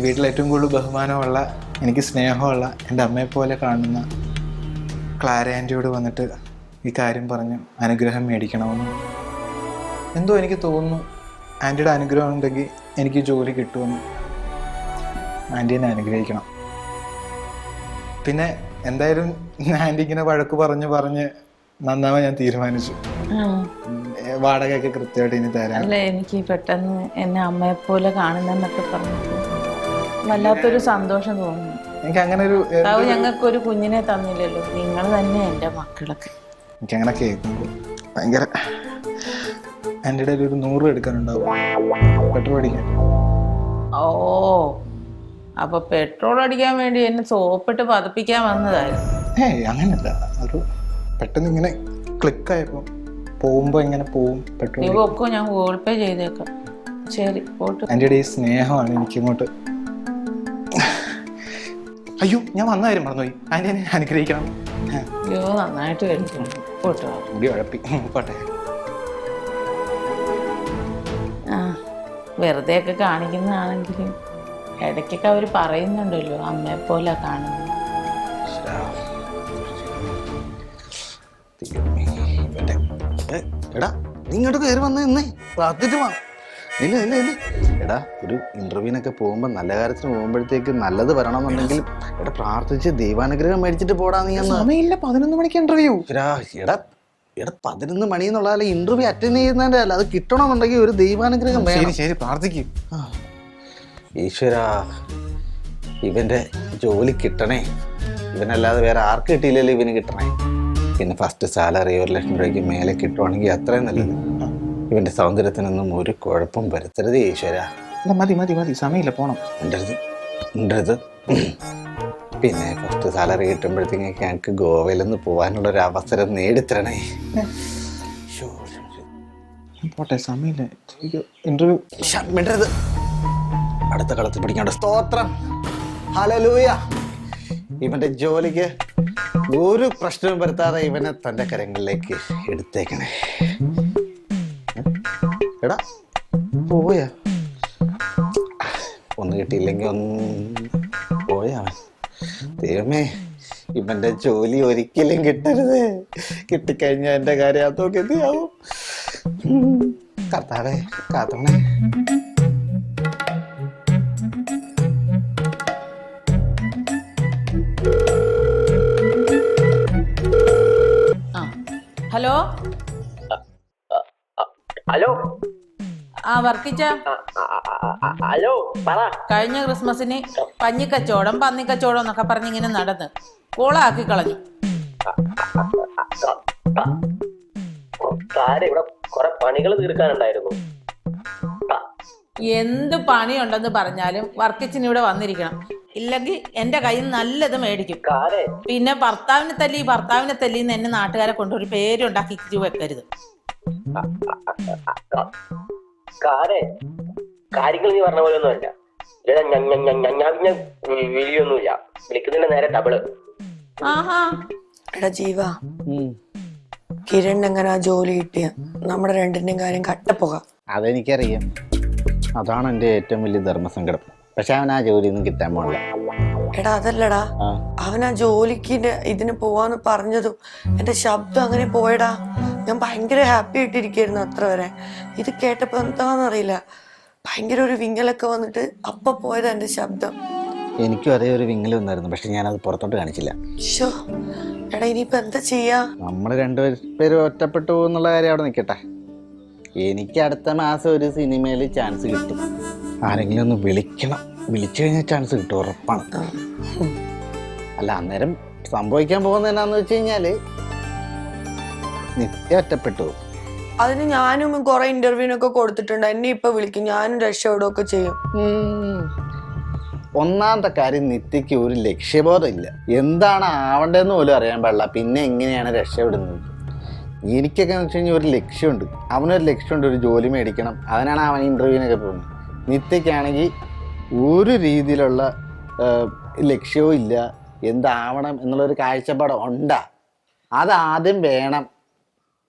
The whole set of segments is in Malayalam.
വീട്ടിൽ ഏറ്റവും കൂടുതൽ ബഹുമാനമുള്ള, എനിക്ക് സ്നേഹമുള്ള, എൻ്റെ അമ്മയെപ്പോലെ കാണുന്ന ക്ലാര ആൻറ്റിയോട് വന്നിട്ട് ഈ കാര്യം പറഞ്ഞു അനുഗ്രഹം മേടിക്കണമെന്ന് എന്തോ എനിക്ക് തോന്നുന്നു. ആൻറ്റിയുടെ അനുഗ്രഹം ഉണ്ടെങ്കിൽ എനിക്ക് ജോലി കിട്ടുമെന്ന്. ആൻറ്റി എന്നെ അനുഗ്രഹിക്കണം. പിന്നെ എന്തായാലും ആൻറ്റി ഇങ്ങനെ വഴക്ക് പറഞ്ഞ് നന്നാവാൻ ഞാൻ തീരുമാനിച്ചു. വാടകയൊക്കെ കൃത്യമായിട്ട് ഇനി തരാം. അല്ല, എനിക്ക് പെട്ടെന്ന് എന്നെ അമ്മയെപ്പോലെ കാണുന്നെന്നൊക്കെ പറഞ്ഞിട്ട് വല്ലാത്തൊരു സന്തോഷം തോന്നുന്നു. എനിക്ക് അങ്ങനെ ഒരു ഞങ്ങൾക്കൊരു കുഞ്ഞിനെ തന്നില്ലല്ലോ, നിങ്ങൾ തന്നെ എൻ്റെ മക്കളൊക്കെ. എനിക്കങ്ങനെ കേൾക്കുമ്പോൾ ഭയങ്കര. എൻ്റെ ഇടയിൽ ഒരു 100 എടുക്കാനുണ്ടാവും പെട്രോൾ അടിക്കാൻ. ഓ, അപ്പൊ പെട്രോൾ അടിക്കാൻ വേണ്ടി എന്നെ സോപ്പിട്ട് പതപ്പിക്കാൻ വന്നതായിരുന്നു? അങ്ങനല്ല, ഒരു പെട്ടെന്ന് ഇങ്ങനെ ക്ലിക്കായപ്പോൾ പോകുമ്പോൾ എങ്ങനെ പോവും പെട്രോൾ. ഇവൊക്കെ ഞാൻ ഗൂഗിൾ പേ ചെയ്തേക്കാം. ശരി, പോട്ട്. എൻ്റെ ഈ സ്നേഹമാണ് എനിക്കിങ്ങോട്ട്. അയ്യോ, ഞാൻ വന്ന കാര്യം മറന്നുപോയി. ആൻറ്റി എന്നെ അനുഗ്രഹിക്കണം. അയ്യോ, നന്നായിട്ട് കഴിക്കണം. പോട്ടോ, മുടി ഉഴപ്പി. പോട്ടെ. വെറുതെ ഒക്കെ കാണിക്കുന്നതാണെങ്കിലും ഇടയ്ക്കൊക്കെ അവർ പറയുന്നുണ്ടല്ലോ അമ്മയെപ്പോലെ കാണുന്നു. എടാ, നീ ഇങ്ങോട്ട് കയറി വന്ന എന്നേ പ്രാർത്ഥിച്ചു വാ. ഇല്ല ഇല്ല ഇല്ല എടാ, ഒരു ഇന്റർവ്യൂവിനൊക്കെ പോകുമ്പോൾ നല്ല കാര്യത്തിന് പോകുമ്പോഴത്തേക്ക് നല്ലത് വരണമെന്നുണ്ടെങ്കിൽ എടാ പ്രാർത്ഥിച്ച് ദൈവാനുഗ്രഹം മേടിച്ചിട്ട് പോടാ. നീ സമയമില്ല, 11 മണിക്ക് ഇന്റർവ്യൂ. എടാ എടാ 11 മണി എന്നുള്ളതല്ല, ഇന്റർവ്യൂ അറ്റൻഡ് ചെയ്യുന്നതിൻ്റെ അല്ല, അത് കിട്ടണമെന്നുണ്ടെങ്കിൽ ഒരു ദൈവാനുഗ്രഹം വേണം. ശരി, പ്രാർത്ഥിക്കും. ഈശ്വരാ, ഇവന്റെ ജോലി കിട്ടണേ. ഇവനല്ലാതെ വേറെ ആർക്ക് കിട്ടിയില്ലല്ലോ ഇവന് കിട്ടണേ. പിന്നെ ഫസ്റ്റ് സാലറി 1 ലക്ഷം രൂപയ്ക്ക് മേലെ കിട്ടുവാണെങ്കിൽ അത്രയും നല്ലത്. ഇവന്റെ സൗന്ദര്യത്തിനൊന്നും ഒരു കുഴപ്പം വരുത്തരുത് ഈശ്വര. മതി മതി മതി, സമയമില്ല, പോണം. ഉണ്ടത്. പിന്നെ ഫസ്റ്റ് സാലറി കിട്ടുമ്പോഴത്തേക്ക് ഞങ്ങൾക്ക് ഗോവയിലൊന്ന് പോകാനുള്ളൊരു അവസരം നേടിത്തരണേ. പോട്ടെ, സമയമില്ല. ഇന്റർവ്യൂ മിണ്ടരുത്. അടുത്ത കളത്തിൽ പിടിക്കേണ്ട. സ്തോത്രം, ഹല്ലേലൂയ. ഇവന്റെ ജോലിക്ക് ഒരു പ്രശ്നവും വരുത്താതെ ഇവനെ തന്റെ കരങ്ങളിലേക്ക് എടുത്തേക്കണേ. എടാ പോയാ, ഒന്ന് കിട്ടിയില്ലെങ്കിൽ പോയാ. ദൈവമേ, ഇവന്റെ ജോലി ഒരിക്കലും കിട്ടരുത്. കിട്ടിക്കഴിഞ്ഞാൽ എന്റെ കാര്യം അതൊക്കെ എന്തിയാവും. കർത്താവേ കാത്തണേ. ഹലോ ഹലോ, വർക്കിച്ച. ഹലോ, പറ. കഴിഞ്ഞ ക്രിസ്മസിന് പന്നിക്കച്ചവടം പന്നിക്കച്ചവടം എന്നൊക്കെ പറഞ്ഞിങ്ങനെ നടന്ന് കോളാക്കി കളഞ്ഞു. ഇവിടെ കുറെ പണികൾ തീർക്കാനുണ്ടായിരുന്നു. എന്ത് പണിയുണ്ടെന്ന് പറഞ്ഞാലും വർക്കിച്ചിന് ഇവിടെ വന്നിരിക്കണം, ഇല്ലെങ്കിൽ എന്റെ കയ്യിൽ നല്ലത് മേടിക്കും. പിന്നെ ഭർത്താവിനെ തല്ലി എന്നെ നാട്ടുകാരെ കൊണ്ടൊരു പേരുണ്ടാക്കി വെക്കരുത്. കാര്യങ്ങൾ നീ പറഞ്ഞ പോലെ ഒന്നുമല്ല. ഞാൻ വിളിയൊന്നുമില്ല, വിളിക്കുന്നതിന്റെ നേരെ ഡബിള്. ആഹാ, എടാ ജീവ, കിരൺ എങ്ങനെ ജോലി കിട്ടിയ നമ്മുടെ രണ്ടിന്റെയും കാര്യം കട്ടപ്പോകാം. അതെനിക്കറിയാം. അതാണ് എൻ്റെ ഏറ്റവും വലിയ ധർമ്മസങ്കടം. പക്ഷെ അവൻ ആ ജോലിയൊന്നും കിട്ടാൻ പോണില്ല. എടാ അതല്ലടാ, അവൻ ആ ജോലിക്ക് ഇതിന് പോവാന്ന് പറഞ്ഞതും എന്റെ ശബ്ദം അങ്ങനെ പോയടാ. ഞാൻ ഭയങ്കര ഹാപ്പി ആയിട്ടിരിക്കായിരുന്നു അത്ര വരെ. ഇത് കേട്ടപ്പോ എന്താന്നറിയില്ല, ഭയങ്കര ഒരു വിങ്ങലൊക്കെ വന്നിട്ട് അപ്പൊ പോയതാ എന്റെ ശബ്ദം. എനിക്കും അതേ ഒരു വിങ്ങൽ വന്നായിരുന്നു, പക്ഷെ ഞാനത് പുറത്തോട്ട് കാണിച്ചില്ല. എടാ ഇനിയിപ്പോ എന്താ ചെയ്യാ? നമ്മൾ രണ്ടുപേരും ഒറ്റപ്പെട്ടു എന്നുള്ള കാര്യം അവിടെ നിൽക്കട്ടെ. എനിക്ക് അടുത്ത മാസം ഒരു സിനിമയിൽ ചാൻസ് കിട്ടും. ആരെങ്കിലും ഒന്ന് വിളിക്കണം. വിളിച്ചു കഴിഞ്ഞാൽ ചാൻസ് കിട്ടും, ഉറപ്പാണ്. അല്ല, അന്നേരം സംഭവിക്കാൻ പോകുന്നത് എന്നാന്ന് വെച്ച് കഴിഞ്ഞാല് നിത്യ ഒറ്റപ്പെട്ടു. അതിന് ഞാനും കുറെ ഇന്റർവ്യൂനൊക്കെ കൊടുത്തിട്ടുണ്ട്. എന്നെ ഇപ്പൊ വിളിക്കും, ഞാനും രക്ഷപ്പെടുകയൊക്കെ ചെയ്യും. ഒന്നാമത്തെ കാര്യം, നിത്യക്ക് ഒരു ലക്ഷ്യബോധം ഇല്ല. എന്താണ് ആവണ്ടതെന്ന് പോലും അറിയാൻ പാടില്ല. പിന്നെ എങ്ങനെയാണ് രക്ഷപ്പെടുന്നത്? എനിക്കൊക്കെ എന്ന് വെച്ച് കഴിഞ്ഞാൽ ഒരു ലക്ഷ്യമുണ്ട്. അവനൊരു ലക്ഷ്യമുണ്ട്, ഒരു ജോലി മേടിക്കണം. അതിനാണ് അവൻ ഇൻ്റർവ്യൂവിനൊക്കെ പോകുന്നത്. നിത്യക്കാണെങ്കിൽ ഒരു രീതിയിലുള്ള ലക്ഷ്യവും ഇല്ല. എന്താവണം എന്നുള്ളൊരു കാഴ്ചപ്പാട് ഉണ്ടാ, അതാദ്യം വേണം.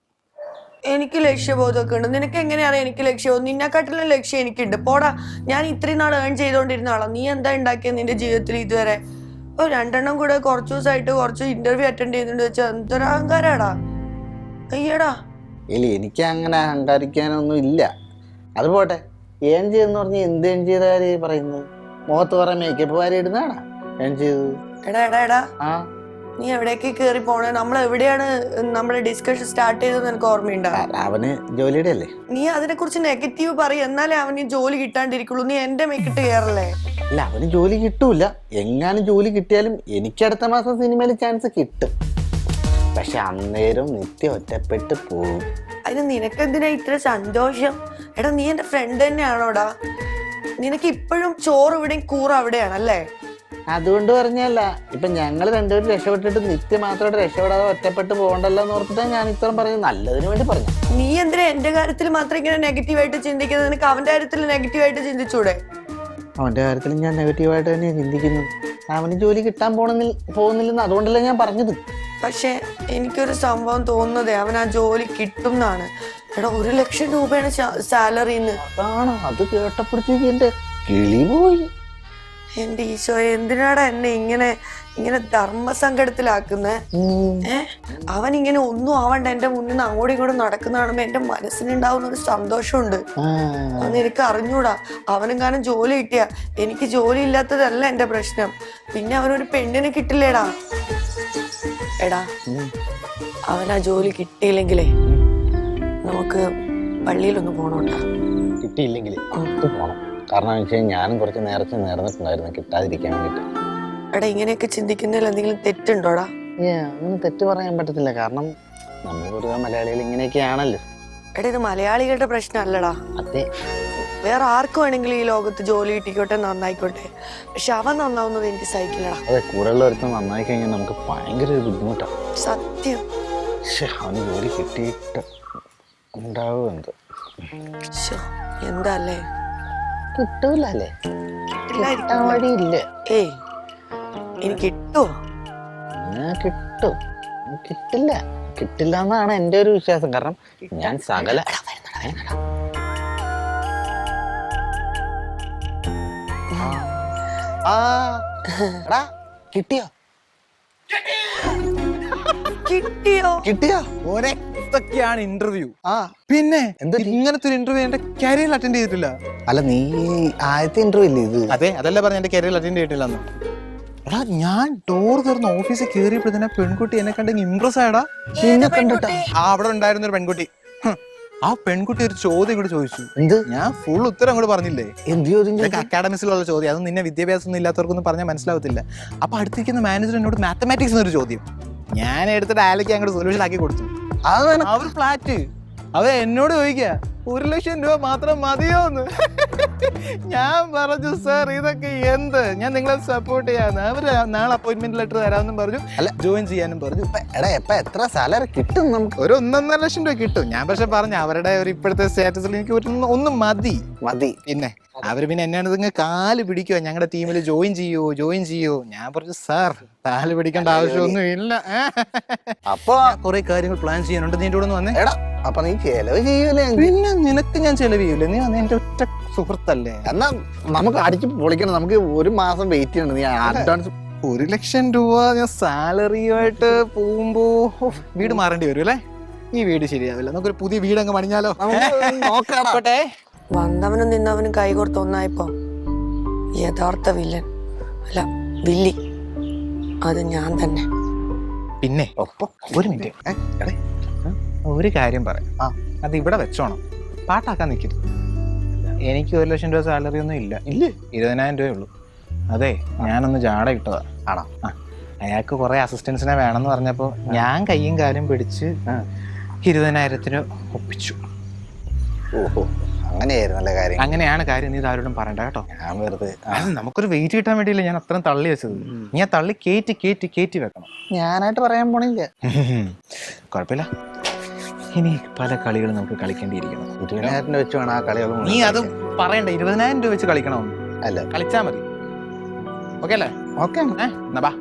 എനിക്ക് ലക്ഷ്യബോധമൊക്കെ ഉണ്ട്. നിനക്ക് എങ്ങനെ അറിയാം എനിക്ക് ലക്ഷ്യബോധം? നിന്നെക്കാട്ടിലും ലക്ഷ്യം എനിക്കുണ്ട്. പോടാ, ഞാൻ ഇത്രയും നാൾ ഏൺ ചെയ്തോണ്ടിരുന്ന ആളാ. നീ എന്താ ഉണ്ടാക്കിയത് നിന്റെ ജീവിതത്തിൽ ഇതുവരെ? ഓ, 2 എണ്ണം കൂടെ കുറച്ച് ദിവസമായിട്ട് കുറച്ച് ഇന്റർവ്യൂ അറ്റൻഡ് ചെയ്തിട്ട് വെച്ചാൽ എന്തൊരു അഹങ്കാരാടാ. അയ്യടാ. ഇല്ല, എനിക്ക് അങ്ങനെ അഹങ്കാരിക്കാനൊന്നും ഇല്ല. അത് പോട്ടെ, ഏൺ ചെയ്തെന്ന് പറഞ്ഞ് എന്ത് ഏൺ ചെയ്ത കാര്യം പറയുന്നത്? മുഖത്ത് കുറെ മേക്കപ്പ് വാരി ഇടുന്നതാണാ ഏൺ ചെയ്തത്? എടാ ആ, നീ എവിടേക്ക് കയറി പോണേ? നമ്മൾ എവിടെയാണ് നമ്മുടെ ഡിസ്കഷൻ സ്റ്റാർട്ട് ചെയ്തത് നിനക്ക് ഓർമ്മയുണ്ടോ? അവന് ജോലിയുടെ അല്ലേ? നീ അതിനെ കുറിച്ച് നെഗറ്റീവ് പറയും, എന്നാലേ അവന് ജോലി കിട്ടാണ്ടിരിക്കുള്ളൂ. നീ എന്റെ മേക്കിട്ട് കയറല്ലേ? അല്ല, അവന് ജോലി കിട്ടൂല. എങ്ങാനും ജോലി കിട്ടിയാലും എനിക്ക് അടുത്ത മാസം സിനിമയിൽ ചാൻസ് കിട്ടും. പക്ഷെ അന്നേരം നിത്യം ഒറ്റപ്പെട്ട് പോകും. അതിന് നിനക്കെന്തിനാ ഇത്ര സന്തോഷം? എടാ, നീ എന്റെ ഫ്രണ്ട് തന്നെയാണോടാ. നിനക്ക് ഇപ്പോഴും ചോറ് ഇവിടെയും കൂറ് അവിടെയാണല്ലേ? അതുകൊണ്ട് പറഞ്ഞല്ല, ഇപ്പൊ ഞങ്ങൾ രണ്ടുപേരും രക്ഷപ്പെട്ടിട്ട് നിത്യം മാത്രമായിട്ട് രക്ഷപ്പെടാതെ ഒറ്റപ്പെട്ട് പോകണ്ടല്ലോ എന്ന് ഓർത്തിട്ടാണ് ഞാൻ ഇത്രയും പറഞ്ഞത്. നല്ലതിന് വേണ്ടി പറഞ്ഞു. നീ എന്തിനാ എന്റെ കാര്യത്തിൽ മാത്രം ഇങ്ങനെ നെഗറ്റീവായിട്ട് ചിന്തിക്കുന്നത്? നിനക്ക് അവന്റെ കാര്യത്തിൽ നെഗറ്റീവായിട്ട് ചിന്തിച്ചൂടെ? അവന്റെ കാര്യത്തിൽ ഞാൻ നെഗറ്റീവായിട്ട് തന്നെയാണ് ചിന്തിക്കുന്നത്. അവന് ജോലി കിട്ടാൻ പോകുന്നില്ലെന്ന് അതുകൊണ്ടല്ലേ ഞാൻ പറഞ്ഞത്. പക്ഷെ എനിക്കൊരു സംഭവം തോന്നുന്നതേ, അവൻ ആ ജോലി കിട്ടും എന്നാണ്. എടാ, 1 ലക്ഷം രൂപയാണ് സാലറിന്ന്. അതാണ്, അത് കേട്ടപ്പോഴത്തേക്ക് എന്റെ കിളി പോയി. എന്റെ ഈശോ, എന്തിനാടാ എന്നെ ഇങ്ങനെ ധർമ്മസങ്കടത്തിലാക്കുന്നേ? അവൻ ഇങ്ങനെ ഒന്നും ആവണ്ട എന്റെ മുന്നിൽ നിന്ന് അങ്ങോട്ടും ഇങ്ങോട്ടും നടക്കുന്ന കാണുമ്പോ എന്റെ മനസ്സിനുണ്ടാവുന്ന ഒരു സന്തോഷമുണ്ട്. അന്ന് എനിക്ക് അറിഞ്ഞൂടാ. അവനും കാരണം ജോലി കിട്ടിയ, എനിക്ക് ജോലി ഇല്ലാത്തതല്ല എന്റെ പ്രശ്നം. പിന്നെ അവനൊരു പെണ്ണിനെ കിട്ടില്ലേടാ. എടാ, അവനാ ജോലി കിട്ടിയില്ലെങ്കിലേ നമുക്ക് പള്ളിയിലൊന്ന് പോണോട്ടാ. കിട്ടിയില്ലെങ്കിൽ പോണം. കാരണം എന്ന് വെച്ചാൽ ഞാനും കുറച്ച് നേർന്നിട്ടുണ്ടായിരുന്നു കിട്ടാതിരിക്കാൻ വേണ്ടിട്ട്. എടാ, ഇങ്ങനെയൊക്കെ ചിന്തിക്കുന്നതിൽ എന്തെങ്കിലും തെറ്റുണ്ടോടാ? അങ്ങനെ തെറ്റ് പറയാൻ പറ്റത്തില്ല. കാരണം നമ്മൾ പൊതുവെ മലയാളികൾ ഇങ്ങനെയൊക്കെയാണല്ലോ. എടാ, ഇത് മലയാളികളുടെ പ്രശ്നമല്ലടാ. അതെ, വേറെ ആർക്കും വേണമെങ്കിലും ഈ ലോകത്ത് ജോലി കിട്ടിക്കോട്ടെ, നന്നായിക്കോട്ടെ. പക്ഷെ അവൻ നന്നാവുന്നത് എനിക്ക് സഹിക്കില്ലടാ. അതെ, കൂടെയുള്ള ഒരുത്തം നന്നായി കഴിഞ്ഞാൽ നമുക്ക് ഭയങ്കര ഒരു ബുദ്ധിമുട്ടാണ്. സത്യം. പക്ഷെ അവന് ജോലി കിട്ടിയിട്ട് ഉണ്ടാവും എന്ത്? എന്താ അല്ലേ? കിട്ടൂല അല്ലേ? വഴിയില്ല. ഏയ്, എനിക്ക് കിട്ടുമോ? കിട്ടും. കിട്ടില്ല എന്നാണ് എൻ്റെ ഒരു വിശ്വാസം. കാരണം ഞാൻ സകല കിട്ടിയോ? ഒരൊക്കെയാണ് ഇന്റർവ്യൂ. പിന്നെ ഇങ്ങനത്തെ ഒരു ഇന്റർവ്യൂ എന്റെ കരിയറിൽ അറ്റൻഡ് ചെയ്തിട്ടില്ല. അല്ല, നീ ആദ്യത്തെ ഇന്റർവ്യൂ ഇല്ലേ ഇത്? അതെ, അതല്ല പറഞ്ഞ എന്റെ കരിയറിൽ അറ്റൻഡ് ചെയ്തിട്ടില്ല. എടാ, ഞാൻ ഡോർ തുറന്ന് ഓഫീസിൽ കയറിയപ്പോഴത്തേനെ പെൺകുട്ടി എന്നെ കണ്ടെങ്കിൽ ഇംപ്രസ് ആയടാ. അവിടെ ഉണ്ടായിരുന്ന ഒരു പെൺകുട്ടി. ആ പെൺകുട്ടി ഒരു ചോദ്യം കൂടി ചോദിച്ചു. എന്ത്? ഞാൻ ഫുൾ ഉത്തരം അങ്ങോട്ട് പറഞ്ഞില്ലേ. എന്ത് ചോദ്യം? അക്കാഡമിക്സിലുള്ള ചോദ്യം. അത് നിന്നെ വിദ്യാഭ്യാസം ഒന്നും ഇല്ലാത്തവർക്കൊന്നും പറഞ്ഞാൽ മനസ്സിലാവത്തില്ല. അപ്പൊ അടുത്തിരിക്കുന്ന മാനേജർ എന്നോട് മാത്തമാറ്റിക്സ് എന്നൊരു ചോദ്യം. ഞാൻ എടുത്തിട്ട് അയാൾക്ക് അങ്ങോട്ട് സൊല്യൂഷൻ ആക്കി കൊടുത്തു. ആ ഒരു ഫ്ലാറ്റ് അവ എന്നോട് ചോദിക്കുക 1 ലക്ഷം രൂപ മാത്രം മതിയോന്ന്. ഞാൻ പറഞ്ഞു, സാർ ഇതൊക്കെ എന്ത്, ഞാൻ നിങ്ങളെ സപ്പോർട്ട് ചെയ്യാന്ന്. അവര് നാളെ അപ്പോയിന്റ്മെന്റ് ലെറ്റർ തരാമെന്നും പറഞ്ഞു. അല്ല, ജോയിൻ ചെയ്യാനും പറഞ്ഞു. എത്ര സാലറി കിട്ടും നമുക്ക്? ഒരു 1.5 ലക്ഷം രൂപ കിട്ടും. ഞാൻ പക്ഷെ പറഞ്ഞു, അവരുടെ ഒരു ഇപ്പോഴത്തെ സ്റ്റാറ്റസിൽ എനിക്ക് ഒന്നും മതി. പിന്നെ അവര് പിന്നെ എന്നാണ് കാല് പിടിക്കുക, ഞങ്ങളുടെ ടീമിൽ ജോയിൻ ചെയ്യോ. ഞാൻ പറഞ്ഞു, സാർ കാല് പിടിക്കേണ്ട ആവശ്യമൊന്നും ഇല്ല. അപ്പൊ കുറെ കാര്യങ്ങൾ പ്ലാൻ ചെയ്യാനുണ്ട്. നീ കൂടെ ഒന്ന് വന്നേ. അപ്പൊ നീ ചെലവ് ചെയ്യൂലേ? പിന്നെ നിനക്ക് ഞാൻ ചെലവ് ചെയ്യൂലേ? നീ എന്റെ ഒറ്റ സുഹൃത്തല്ലേ? എന്നാ നമുക്ക് അടിച്ച് പൊളിക്കണം. നമുക്ക് 1 മാസം വെയിറ്റ് ചെയ്യണം. നീ അഡ്വാൻസ് 1 ലക്ഷം രൂപ ഞാൻ സാലറിയുമായിട്ട് പോകുമ്പോ വീട് മാറേണ്ടി വരും അല്ലേ? ഈ വീട് ശരിയാവില്ല. നമുക്കൊരു പുതിയ വീട് അങ്ങ് പണിഞ്ഞാലോ? നോക്കട്ടെ. വന്നവനും നിന്നവനും കൈകോർത്ത് ഒന്നായപ്പോ യഥാർത്ഥ വില്ലൻ അല്ല വില്ലി അത് ഞാൻ തന്നെ. പിന്നെ ഒരു മിനിറ്റ്, ഒരു കാര്യം പറയാം. അത് ഇവിടെ വെച്ചോണം, പാട്ടാക്കാൻ നിൽക്കരുത്. എനിക്ക് 1 ലക്ഷം രൂപ സാലറി ഒന്നും ഇല്ല. 20,000 രൂപയേ ഉള്ളൂ. അതെ, ഞാനൊന്ന് ജാട ഇട്ടതാ. ആണോ? അയാൾക്ക് കുറെ അസിസ്റ്റൻസിനെ വേണമെന്ന് പറഞ്ഞപ്പോ ഞാൻ കയ്യും കാലും പിടിച്ച് 20,000-ന് ഒപ്പിച്ചു. ഓഹോ, അങ്ങനെയായിരുന്നല്ലേ കാര്യം? അങ്ങനെയാണ് കാര്യം. നീ ആരോടും പറയണ്ട കേട്ടോ. ഞാൻ വെറുതെ നമുക്കൊരു വെയിറ്റ് കിട്ടാൻ വേണ്ടിയില്ല ഞാൻ അത്രയും തള്ളി വെച്ചത്. നീ ആ തള്ളി കയറ്റി വെക്കണം. ഞാനായിട്ട് പറയാൻ പോണില്ല. കുഴപ്പമില്ല, ഇനി പല കളികളും നമുക്ക് കളിക്കേണ്ടിയിരിക്കണം. 20,000 വെച്ച് വേണം ആ കളികൾ. നീ അത് പറയണ്ട, 20,000 രൂപ വെച്ച് കളിക്കണമെന്ന്. അല്ല, കളിച്ചാ മതി. ഓക്കെ അല്ലേ? ഓക്കെ. എന്നാ ബാ.